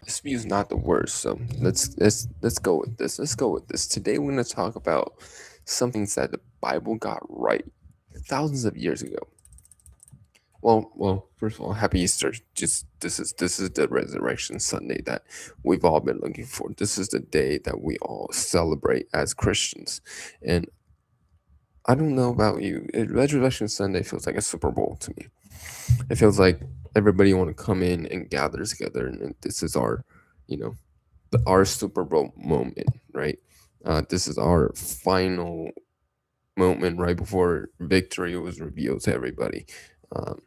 Dispute is not the worst. So let's go with this. Let's go with this. Today we're going to talk about some things that the Bible got right thousands of years ago. Well, first of all, happy Easter. Just this is the resurrection Sunday that we've all been looking for. This is the day that we all celebrate as Christians. And I don't know about you, Resurrection Sunday feels like a Super Bowl to me. It feels like everybody want to come in and gather together, and this is our, you know, our Super Bowl moment, right? This is our final moment right before victory was revealed to everybody. Um,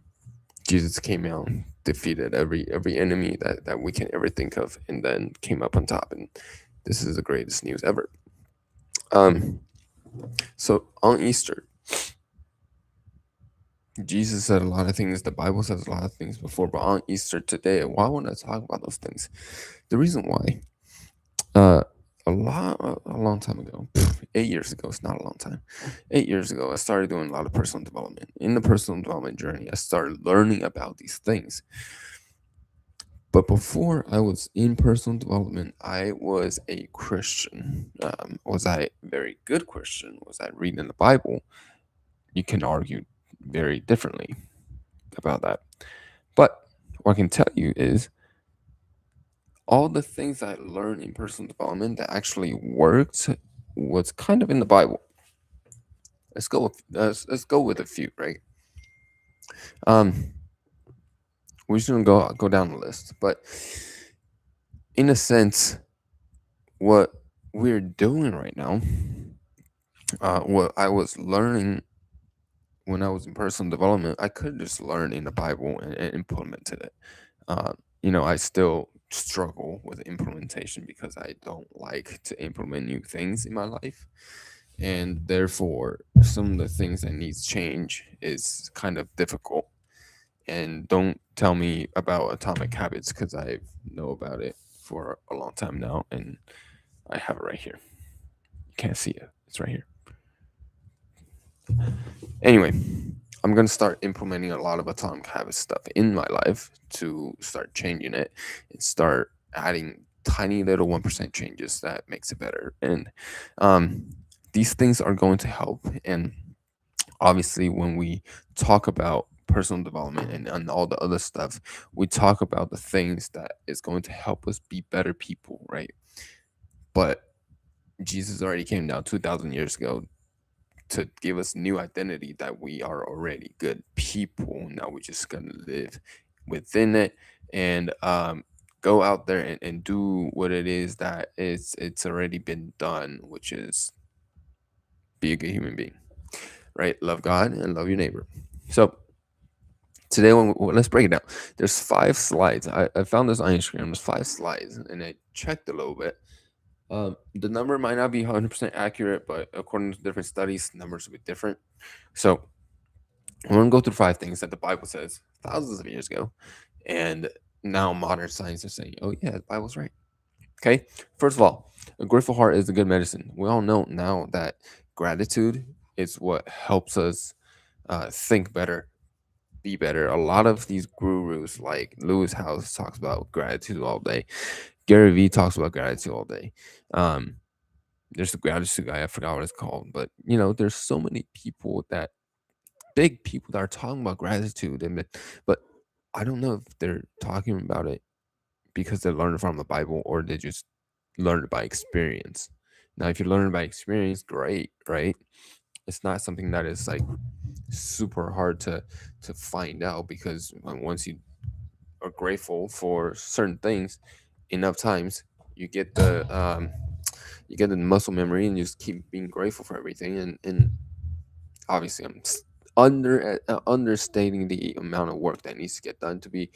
Jesus came out, defeated every enemy that we can ever think of, and then came up on top. And this is the greatest news ever. Um, so on Easter, Jesus said a lot of things. The Bible says a lot of things before, but on Easter today, why want to talk about those things? The reason why, uh, a long time ago, 8 years ago, it's not a long time. 8 years ago, I started doing a lot of personal development. In the personal development journey, I started learning about these things. But before I was in personal development, I was a Christian. Was I a very good Christian? Was I reading the Bible? You can argue very differently about that. But what I can tell you is all the things I learned in personal development that actually worked was kind of in the Bible. Let's go with a few, right? Um, we shouldn't go down the list, but in a sense, what we're doing right now, what I was learning when I was in personal development, I could just learn in the Bible and implemented it. I still struggle with implementation because I don't like to implement new things in my life. And therefore, some of the things that needs change is kind of difficult. And don't tell me about atomic habits because I know about it for a long time now, and I have it right here. You can't see it; it's right here. Anyway, I'm gonna start implementing a lot of atomic habit stuff in my life to start changing it and start adding tiny little 1% changes that makes it better. And um, these things are going to help. And obviously, when we talk about personal development and all the other stuff, we talk about the things that is going to help us be better people, right? But Jesus already came down 2,000 years ago to give us new identity that we are already good people. Now we're just gonna live within it and go out there and do what it is that it's already been done, which is be a good human being, right? Love God and love your neighbor. So today, let's break it down. There's 5 slides. I found this on Instagram. There's 5 slides, and I checked a little bit. The number might not be 100% accurate, but according to different studies, numbers will be different. So I'm going to go through 5 things that the Bible says thousands of years ago, and now modern science is saying, oh, yeah, the Bible's right. Okay. First of all, a grateful heart is a good medicine. We all know now that gratitude is what helps us think better, be better. A lot of these gurus like Lewis House talks about gratitude all day. Gary Vee talks about gratitude all day. Um, there's the gratitude guy. I forgot what it's called, but there's so many people that big people that are talking about gratitude, but I don't know if they're talking about it because they learned it from the Bible or they just learned it by experience. Now, if you learn it by experience, great, right? It's not something that is like super hard to find out because once you are grateful for certain things enough times, you get the muscle memory and you just keep being grateful for everything. And obviously, I'm understating the amount of work that needs to get done to be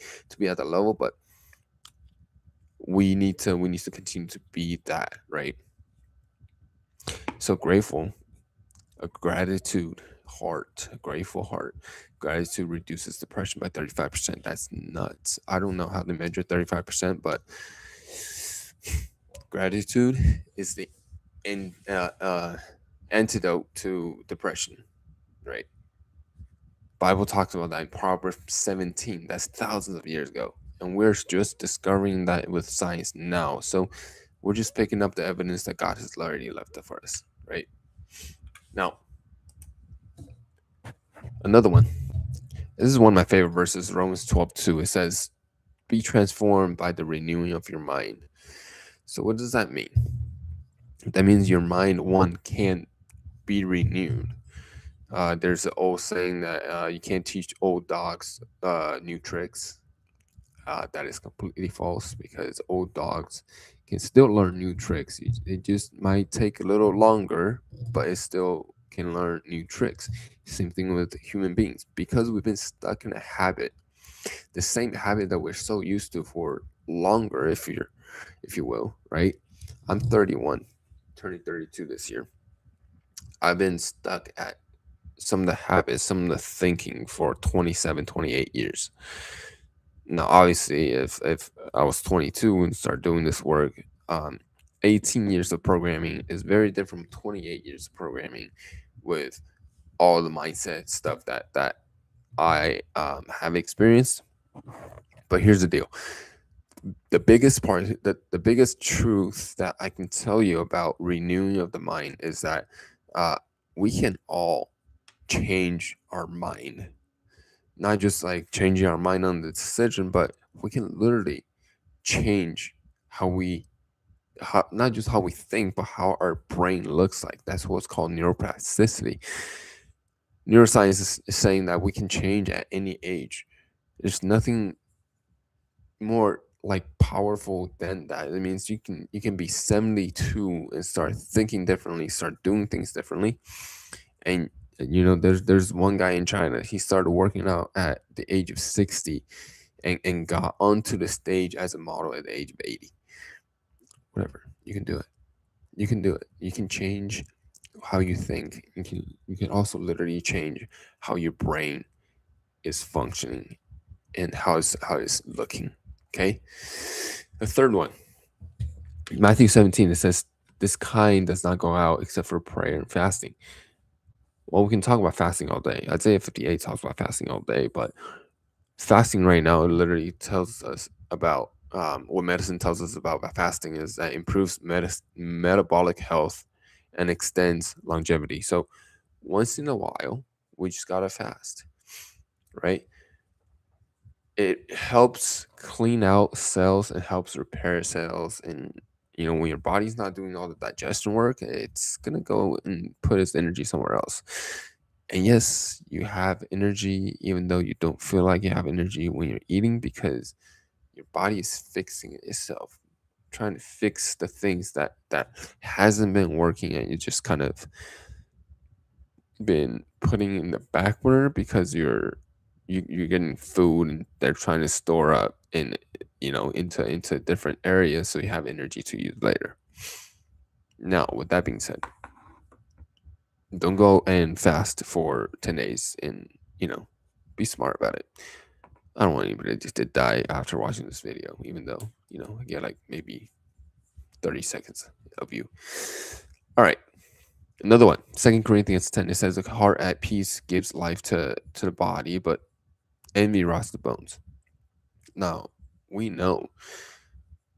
at that level, but we need to continue to be that, right? So grateful, a gratitude heart, a grateful heart. Gratitude reduces depression by 35%. That's nuts. I don't know how to measure 35%, but gratitude is the in, antidote to depression, right? Bible talks about that in Proverbs 17. That's thousands of years ago. and we're just discovering that with science now. So we're just picking up the evidence that God has already left it for us, right? Now, another one. This is one of my favorite verses, Romans 12:2. It says, "Be transformed by the renewing of your mind." So what does that mean? That means your mind, one, can be renewed. There's an old saying that you can't teach old dogs new tricks. That is completely false because old dogs can still learn new tricks. It just might take a little longer, but it still can learn new tricks. Same thing with human beings. Because we've been stuck in a habit, the same habit that we're so used to for longer, if you will, right? I'm 31, turning 32 this year. I've been stuck at some of the habits, some of the thinking for 27, 28 years. Now, obviously, if I was 22 and start doing this work, 18 years of programming is very different from 28 years of programming with all the mindset stuff that I have experienced. But here's the deal: the biggest part, the biggest truth that I can tell you about renewing of the mind is that uh, we can all change our mind, not just like changing our mind on the decision, but we can literally change how we not just how we think, but how our brain looks like. That's what's called neuroplasticity. Neuroscience is saying that we can change at any age. There's nothing more like powerful than that. It means you can be 72 and start thinking differently, start doing things differently. And there's one guy in China. He started working out at the age of 60 and got onto the stage as a model at the age of 80. Whatever. You can do it. You can do it. You can change how you think. You can also literally change how your brain is functioning and how it's looking. Okay. The third one, Matthew 17, it says, "This kind does not go out except for prayer and fasting." Well, we can talk about fasting all day. Isaiah 58 talks about fasting all day, but fasting right now literally tells us about what medicine tells us about fasting is that improves metabolic health and extends longevity. So once in a while, we just gotta fast, right? It helps clean out cells, it helps repair cells, and when your body's not doing all the digestion work, it's gonna go and put its energy somewhere else. And yes, you have energy even though you don't feel like you have energy when you're eating, because your body is fixing it itself, trying to fix the things that hasn't been working, and you just kind of been putting in the back burner because you're getting food and they're trying to store up in into different areas so you have energy to use later. Now, with that being said, don't go and fast for 10 days and be smart about it. I don't want anybody just to die after watching this video, even though I get like maybe 30 seconds of you. All right. Another one, 2 Corinthians 10, it says, "A heart at peace gives life to the body, but envy rots the bones." Now, we know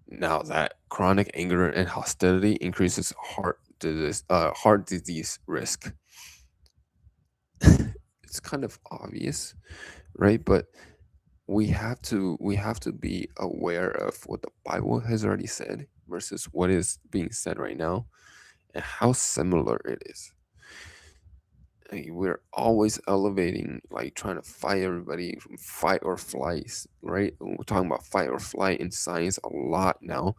now that chronic anger and hostility increases heart disease risk. It's kind of obvious, right? But we have to be aware of what the Bible has already said versus what is being said right now and how similar it is. We're always elevating, like trying to fight everybody from fight or flight, right? We're talking about fight or flight in science a lot now,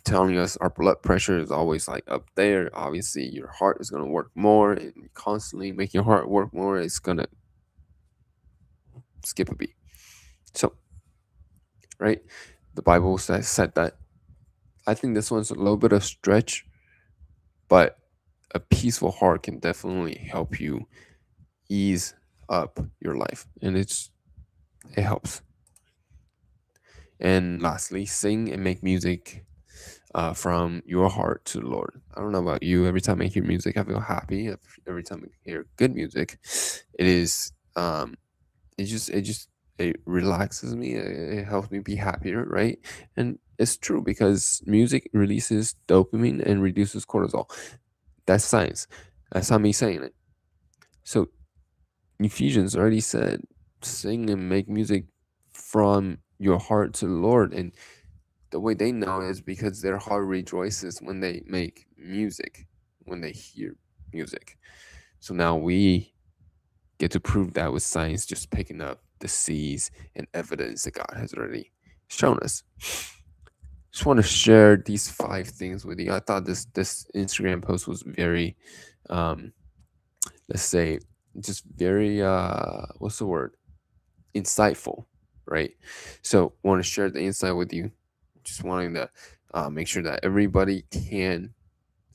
telling us our blood pressure is always like up there. Obviously, your heart is going to work more, and constantly make your heart work more, it's going to skip a beat. So, right? The Bible said that. I think this one's a little bit of stretch, but a peaceful heart can definitely help you ease up your life, and it helps. And lastly, sing and make music from your heart to the Lord. I don't know about you. Every time I hear music, I feel happy. Every time I hear good music, it is it just it relaxes me, it helps me be happier, right? And it's true because music releases dopamine and reduces cortisol. That's science. That's not me saying it. So Ephesians already said, sing and make music from your heart to the Lord. And the way they know is because their heart rejoices when they make music, when they hear music. So now we get to prove that with science, just picking up the seeds and evidence that God has already shown us. Just want to share these 5 things with you. I thought this Instagram post was very, um, let's say, just very what's the word? Insightful, right? So want to share the insight with you. Just wanting to make sure that everybody can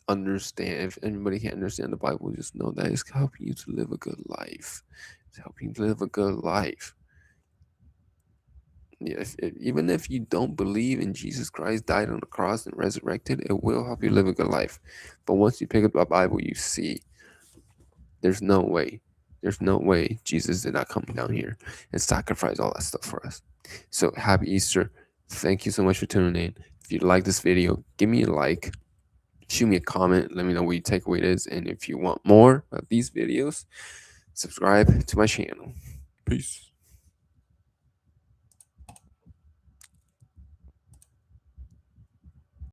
understand. If anybody can understand the Bible, just know that it's helping you to live a good life. It's helping you to live a good life. Yeah, even if you don't believe in Jesus Christ died on the cross and resurrected, it will help you live a good life. But once you pick up the Bible, you see there's no way. There's no way Jesus did not come down here and sacrifice all that stuff for us. So happy Easter. Thank you so much for tuning in. If you like this video, give me a like, shoot me a comment, let me know what your takeaway is. And if you want more of these videos, subscribe to my channel. Peace.